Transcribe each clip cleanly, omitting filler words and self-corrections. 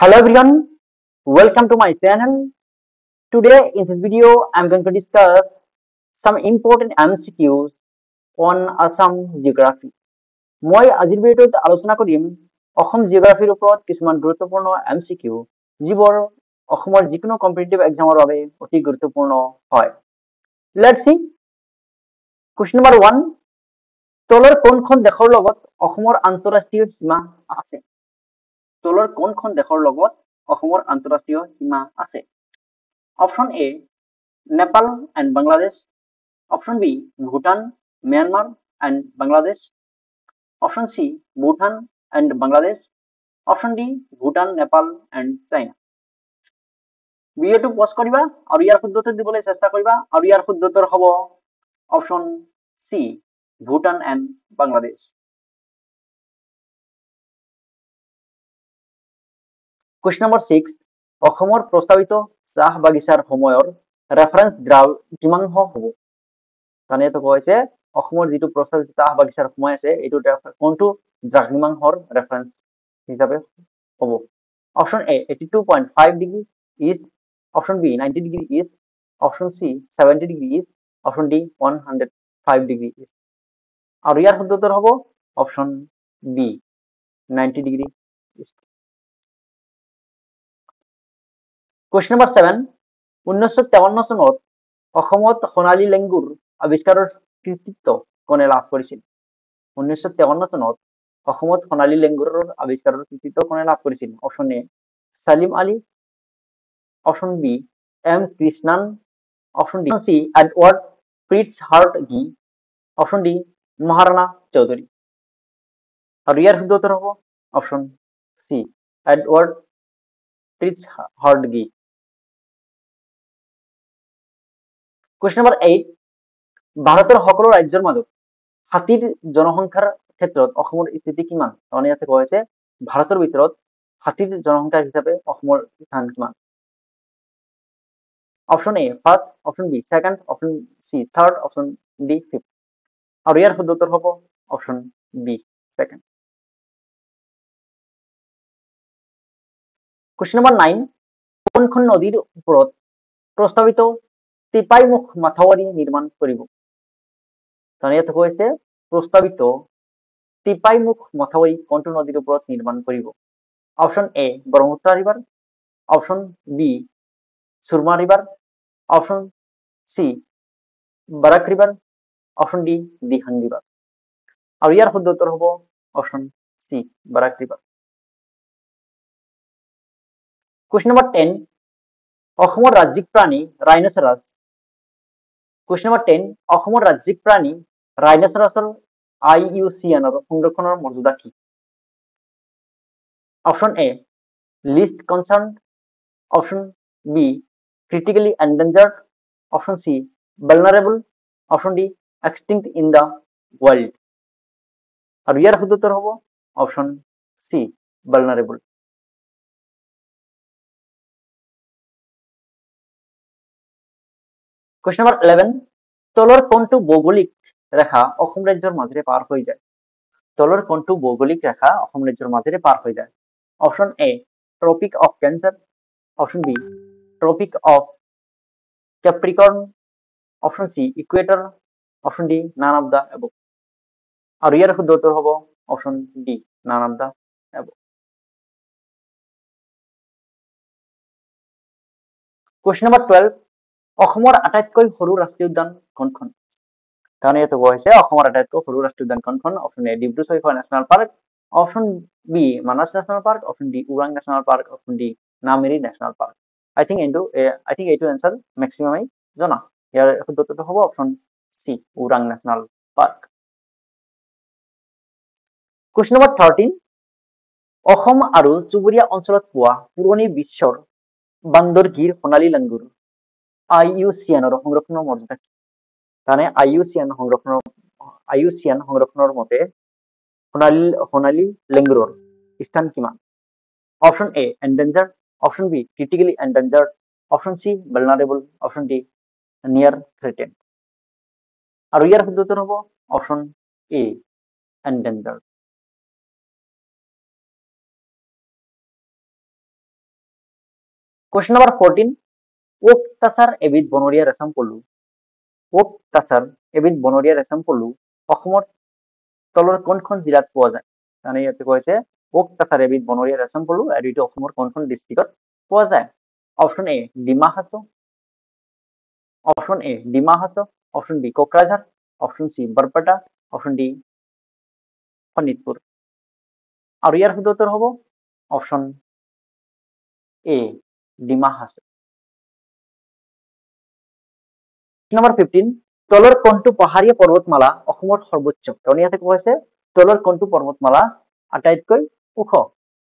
Hello everyone, welcome to my channel. Today in this video, I'm going to discuss some important MCQs on Assam geography. মই আজিৰ ভিডিঅ'টোত আলোচনা কৰিম অসম জিঅ'গ্ৰাফিৰ ওপৰত কিছুমান গুৰুত্বপূৰ্ণ MCQ যিবোৰ অসমৰ যিকোনো কম্পিটিটিভ এক্সামৰ বাবে অতি গুৰুত্বপূৰ্ণ হয়। Let's see. Question number 1. তলৰ কোনখন দেশৰ লগত অসমৰ আন্তঃৰাষ্ট্ৰীয় সীমা আছে? তলৰ কোনখন দেশৰ লগত অসমৰ আন্তঃৰাষ্ট্ৰীয় সীমা আছে? Option A, Nepal and Bangladesh. Option B, Bhutan, Myanmar and Bangladesh. Option C, Bhutan and Bangladesh. Option D, Bhutan, Nepal and China. ভিডিওটো পজ কৰিবা আৰু ইয়াৰ শুদ্ধটো দিবলৈ চেষ্টা কৰিবা আৰু ইয়াৰ শুদ্ধটোৰ হ'ব option C, Bhutan and Bangladesh. Question number 6, অসমৰ প্ৰস্তাৱিত চাহ বাগিচাৰ সময়ৰ ৰেফাৰেন্স দ্ৰাঘিমাংশ হ'ব? মানে এইটো কৈছে অসমৰ যিটো প্ৰস্তাৱিত চাহ বাগিচাৰ সময় আছে এইটো কোনটো দ্ৰাঘিমাংশৰ ৰেফাৰেন্স হিচাপে হ'ব? Option A 82.5 degree east, option B 90 degree east, option C 70 degree east, option D 105 degree east. আৰু ইয়াৰ শুদ্ধতৰ হ'ব option B 90 degree east. Question number 7, 1953 চনত অসমত সোণালী লেংগুৰ আৱিষ্কাৰৰ কৃতিত্ব কোনে লাভ কৰিছিল? 1953 চনত অসমত সোণালী লেংগুৰৰ আৱিষ্কাৰৰ কৃতিত্ব কোনে লাভ কৰিছিল? Option A Salim Ali, option B M Krishnan, option D C Edward Pritchard Gee, option D Maharana Chaudhary. আর ইয়ার শুদ্ধ হব option C Edward Pritchard Gee. Question number 8, ভাৰতৰ সকলো ৰাজ্যৰ মাজত হাতীৰ জনসংখ্যাৰ ক্ষেত্ৰত অসমৰ স্থিতি কিমান? তাৰমানে ইয়াতে কোৱা হৈছে ভাৰতৰ ভিতৰত হাতীৰ জনসংখ্যা হিচাপে অসমৰ স্থান কিমান? Option A first, option B second, option C third, option D fifth. আর ইয়ার শুদ্ধ উত্তর হব option B second. Question number 9, কোনখন নদীৰ ওপৰত প্ৰস্তাৱিত টিপাইমুখ মাথাউৰি নিৰ্মাণ কৰিব? তাৰমানে ইয়াত কৈছে প্ৰস্তাৱিত টিপাইমুখ মাথাউৰি কোনটো নদীৰ ওপৰত নিৰ্মাণ কৰিব? Option A Brahmaputra river, option B Surma river, option C Barak river, option D Dihang river. আর ইয়ার শুদ্ধ উত্তর হব option C Barak river. Question number 10, অসমৰ ৰাজ্যিক প্ৰাণী ৰাইনোচেৰাছ। কুৱেশ্যন নম্বৰ 10, অসমৰ ৰাজ্যিক প্ৰাণী ৰাইনোচেৰাছৰ IUCNৰ সংৰক্ষণৰ মৰ্যাদা কি? Option A least concern, option B critically endangered, option C vulnerable, option D extinct in the world। আর ইয়ার শুদ্ধ উত্তর হব অপশন সি vulnerable। কুৱেশ্যন নম্বৰ 11, তলৰ কোনটো ভৌগোলিক ৰেখা অসম ৰাজ্যৰ মাজেৰে পাৰ হৈ যায়? তলৰ কোনটো ভৌগোলিক ৰেখা অসম ৰাজ্যৰ মাজেৰে পাৰ হৈ যায়? Option A tropic of cancer, option B tropic of capricorn, option C equator, option D none of the above. আর ইয়ার শুদ্ধ উত্তর হব option D none of the above. Question number 12, অসমৰ আটাইতকৈ সৰু ৰাষ্ট্ৰীয় উদ্যান কোনখন? কাৰণ ইয়াত কোৱা হৈছে অসমৰ আটাইতকৈ সৰু ৰাষ্ট্ৰীয় উদ্যান কোনখন? Option A Dibru Saikhowa national park, option B Manas national park, option D Orang national park, option D Nameri national park. I think এইটো এনসাৰ ম্যাক্সিমামই জানা। ইয়াৰ শুদ্ধ উত্তৰটো হ'ব option C Orang national park. Question number 13, Assam আৰু চুবুৰীয়া অঞ্চলত পোৱা পুৰণি বিশ্বৰ বান্দৰগীৰ সোণালী লেংগুৰ IUCNৰ সংৰক্ষণৰ মৰ্যাদা কি? তাৰমানে IUCN সংৰক্ষণৰ মতে সোণালী লেংগুৰৰ স্থান কিমান? Option A endangered, option B critically endangered, option C vulnerable, option D near threatened. আর ইয়ার শুদ্ধ উত্তর হব option A endangered. Question number 14. Oak tasar এবিধ বনৰীয়া ৰেচম পলু। ওক তাছাৰ এবিধ বনৰীয়া ৰেচম পলু অসমৰ তলৰ কোনখন জিলাত পোৱা যায়? মানে ইয়াতে কৈছে ওক তাছাৰ এবিধ বনৰীয়া ৰেচম পলু আৰু এইটো অসমৰ কোনখন ডিষ্ট্ৰিক্টত পোৱা যায়? Option A Dima Hasao, option A Dima Hasao, option B Kokrajhar, option C Barpeta, option D Sonitpur. আৰু ইয়াৰ শুদ্ধ উত্তৰ হ'ব option A Dima Hasao. Number 15 তলৰ কোনটো পাহাৰীয়া পৰ্বতমালা অসমৰ সৰ্বোচ্চ? কাৰণ ইয়াতে কোৱা হৈছে তলৰ কোনটো পৰ্বতমালা আটাইতকৈ ওখ?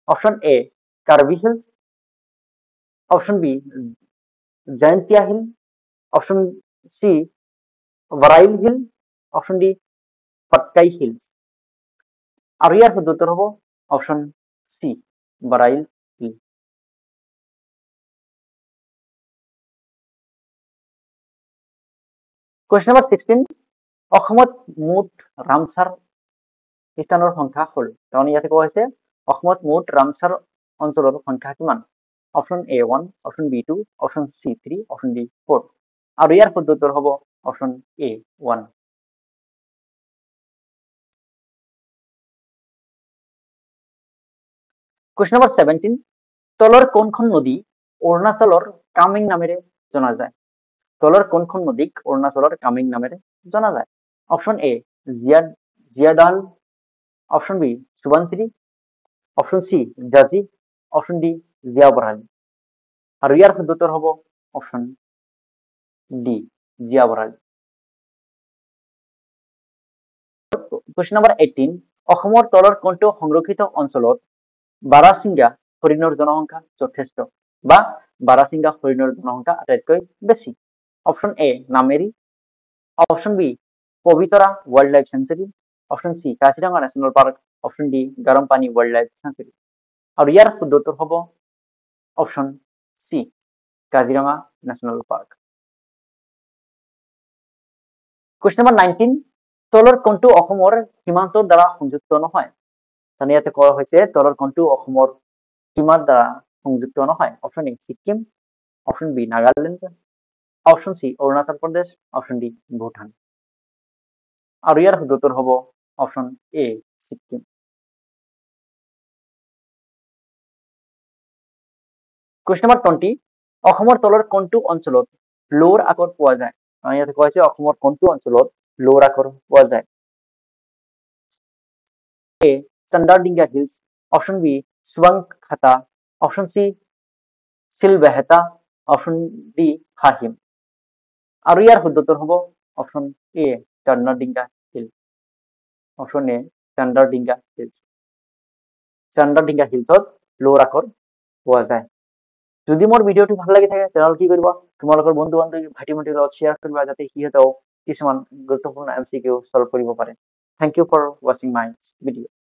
Option A Karbi hills, option B Jaintia hill, option C Barail hill, option D Patkai hills. আৰু ইয়াৰ শুদ্ধ উত্তৰ হ'ব option C Barail hill. Question number 16 অসমত মুঠ ৰামচাৰ স্থানৰ সংখ্যা হ'ল? কাৰণ ইয়াতে কোৱা হৈছে অসমত মুঠ ৰামচাৰ অঞ্চলৰ সংখ্যা কিমান? Option A 1, option B 2, option C 3, option D 4। আৰু ইয়াৰ শুদ্ধ উত্তৰ হ'ব অপশ্যন এ 1। কুৱেশ্যন নম্বৰ 17 তলৰ কোনখন নদী অৰুণাচলৰ কামেং নামেৰে জনা যায়? তলৰ কোনখন নদীক অৰুণাচলৰ কামেং নামেৰে জনা যায়? Option A Jiadhal, option B Subansiri, option C Jaji, option D Jiabharali. আৰু ইয়াৰ শুদ্ধ উত্তৰ হ'ব option D Jiabharali. Question number 18 অসমৰ তলৰ কোনটো সংৰক্ষিত অঞ্চলত বাৰাচিংগা হৰিণৰ জনসংখ্যা যথেষ্ট বা বাৰাচিংগা হৰিণৰ জনসংখ্যা আটাইতকৈ বেছি? Option A Nameri, option B Pobitora wildlife sanctuary, option C Kaziranga national park, option D Garampani wildlife sanctuary. আৰু ইয়াৰ শুদ্ধ উত্তৰ হ'ব option C Kaziranga national park. Question number 19 তলৰ কোনটো অসমৰ সীমান্তৰ দ্বাৰা সংযুক্ত নহয়? ইয়াতে কোৱা হৈছে তলৰ কোনটো অসমৰ সীমাৰ দ্বাৰা সংযুক্ত নহয়? Option A Sikkim, option B Nagaland, option C Arunachal Pradesh, option D Bhutan. আৰু ইয়াৰ শুদ্ধ উত্তৰ হ'ব option A Sikkim. Question number 20 অসমৰ তলৰ কোনটো অঞ্চলত লৌৰ আকৰ পোৱা যায়? ইয়াতে কোৱা হৈছে অসমৰ কোনটো অঞ্চলত লৌৰ আকৰ পোৱা যায়? A Chandardinga hills, option B Suwangkhata, option C Silbeheta, option D Hahim. আৰু ইয়াৰ শুদ্ধ উত্তৰ হ'ব option A Chandardinga hill, option A Chandardinga hills. Chandardinga হিলছত লৌৰ আকৰ পোৱা যায়। যদি মোৰ ভিডিঅ'টো ভাল লাগি থাকে তেনেহ'লে কি কৰিবা তোমালোকৰ বন্ধু বান্ধৱী ভাইটি ভণ্টিৰ লগত শ্বেয়াৰ কৰিবা যাতে সিহঁতেও কিছুমান গুৰুত্বপূৰ্ণ MCQ সলভ কৰিব পাৰে। থ্যাংক ইউ ফৰ ৱাচিং মাই ভিডিঅ'।